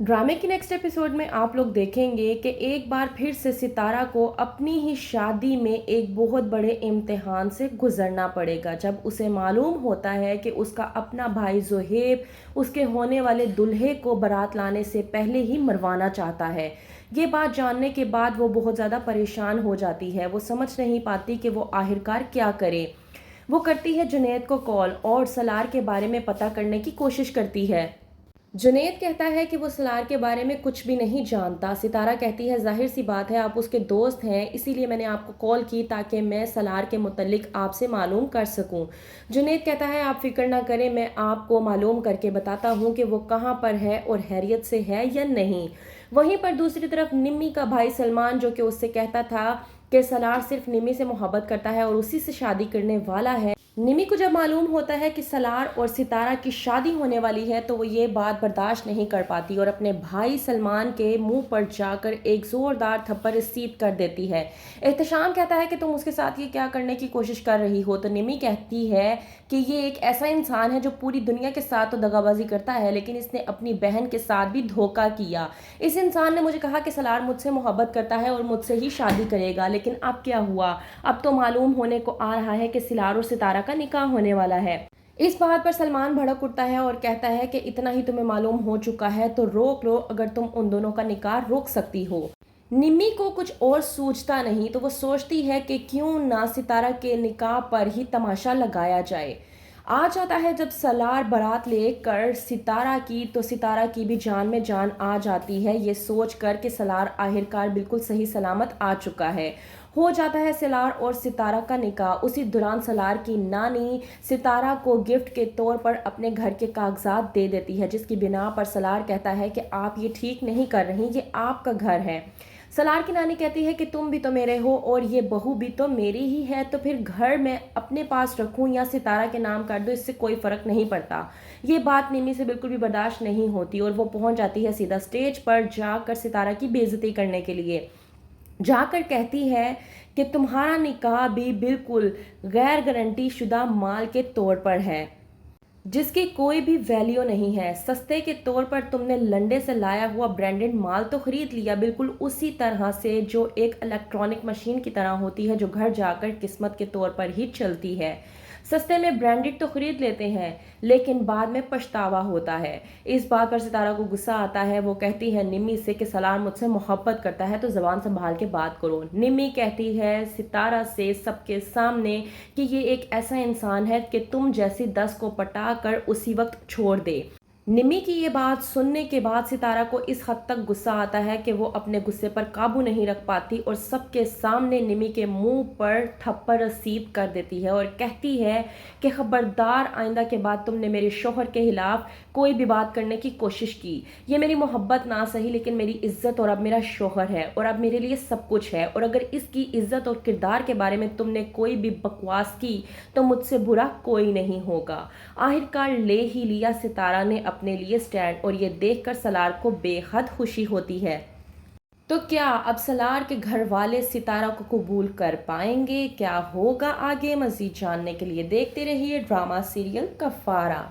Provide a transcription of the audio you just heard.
ड्रामे के next episode में आप लोग देखेंगे कि एक बार फिर से सितारा को अपनी ही शादी में एक बहुत बड़े इम्तिहान से गुजरना पड़ेगा, जब उसे मालूम होता है कि उसका अपना भाई ज़ोहेब उसके होने वाले दूल्हे को बारात लाने से पहले ही मरवाना चाहता है। ये बात जानने के बाद वो बहुत ज़्यादा परेशान हो जाती है। वो समझ नहीं पाती कि वो आखिरकार क्या करे। वो करती है जुनैद को कॉल और सलार के बारे में पता करने की कोशिश करती है। जुनैद कहता है कि वो सलार के बारे में कुछ भी नहीं जानता। सितारा कहती है, जाहिर सी बात है, आप उसके दोस्त हैं, इसीलिए मैंने आपको कॉल की ताकि मैं सलार के मुतल्लिक आपसे मालूम कर सकूं। जुनैद कहता है, आप फिक्र ना करें, मैं आपको मालूम करके बताता हूं कि वो कहां पर है और हैरियत से है या नहीं। वहीं पर दूसरी तरफ निम्मी का भाई सलमान, जो कि उससे कहता था कि सलार सिर्फ निम्मी से मोहब्बत करता है और उसी से शादी करने वाला है, निमी को जब मालूम होता है कि सलार और सितारा की शादी होने वाली है तो वो ये बात बर्दाश्त नहीं कर पाती और अपने भाई सलमान के मुंह पर जाकर एक ज़ोरदार थप्पड़ सीध कर देती है। एहतशाम कहता है कि तुम उसके साथ ये क्या करने की कोशिश कर रही हो, तो निमी कहती है कि ये एक ऐसा इंसान है जो पूरी दुनिया के साथ तो दगाबाजी करता है, लेकिन इसने अपनी बहन के साथ भी धोखा किया। इस इंसान ने मुझे कहा कि सलार मुझसे मोहब्बत करता है और मुझसे ही शादी करेगा, लेकिन अब क्या हुआ? अब तो मालूम होने को आ रहा है कि सलार और सितारा का निकाह होने वाला है। इस बात पर सलमान भड़क उठता है और कहता है कि इतना ही तुम्हें मालूम हो चुका है तो रोक लो, अगर तुम उन दोनों का निकाह रोक सकती हो। निम्मी को कुछ और सूझता नहीं तो वो सोचती है कि क्यों ना सितारा के निकाह पर ही तमाशा लगाया जाए। आ जाता है जब सलार बारात लेकर सितारा की, तो सितारा की भी जान में जान आ जाती है। ये सोच कर कि सलार आखिरकार बिल्कुल सही सलामत आ चुका है। हो जाता है सलार और सितारा का निकाह। उसी दौरान सलार की नानी सितारा को गिफ्ट के तौर पर अपने घर के कागजात दे देती है, जिसकी बिना पर सलार कहता है कि आप ये ठीक नहीं कर रही, ये आपका घर है। सलार की नानी कहती है कि तुम भी तो मेरे हो और ये बहू भी तो मेरी ही है, तो फिर घर मैं अपने पास रखूं या सितारा के नाम कर दो, इससे कोई फर्क नहीं पड़ता। ये बात निमी से बिल्कुल भी बर्दाश्त नहीं होती और वो पहुंच जाती है सीधा स्टेज पर जाकर सितारा की बेइज्जती करने के लिए। जाकर कहती है कि तुम्हारा निकाह भी बिल्कुल गैर गारंटी शुदा माल के तौर पर है, जिसकी कोई भी वैल्यू नहीं है। सस्ते के तौर पर तुमने लंडे से लाया हुआ ब्रांडेड माल तो खरीद लिया, बिल्कुल उसी तरह से जो एक इलेक्ट्रॉनिक मशीन की तरह होती है, जो घर जाकर किस्मत के तौर पर ही चलती है। सस्ते में ब्रांडेड तो खरीद लेते हैं, लेकिन बाद में पछतावा होता है। इस बात पर सितारा को गुस्सा आता है। वो कहती है निम्मी से कि सलार मुझसे मोहब्बत करता है तो ज़बान संभाल के बात करो। निम्मी कहती है सितारा से सबके सामने कि ये एक ऐसा इंसान है कि तुम जैसी 10 को पटा कर उसी वक्त छोड़ दे। निमी की ये बात सुनने के बाद सितारा को इस हद तक गुस्सा आता है कि वो अपने गुस्से पर काबू नहीं रख पाती और सबके सामने निमी के मुंह पर थप्पड़ रसीद कर देती है और कहती है कि खबरदार, आइंदा के बाद तुमने मेरे शोहर के खिलाफ कोई भी बात करने की कोशिश की। ये मेरी मोहब्बत ना सही, लेकिन मेरी इज्जत और अब मेरा शोहर है और अब मेरे लिए सब कुछ है, और अगर इसकी इज्जत और किरदार के बारे में तुमने कोई भी बकवास की तो मुझसे बुरा कोई नहीं होगा। आखिरकार ले ही लिया सितारा ने अपने लिए स्टैंड, और ये देखकर सलार को बेहद खुशी होती है। तो क्या अब सलार के घर वाले सितारा को कबूल कर पाएंगे? क्या होगा आगे? मजीद जानने के लिए देखते रहिए ड्रामा सीरियल कफारा।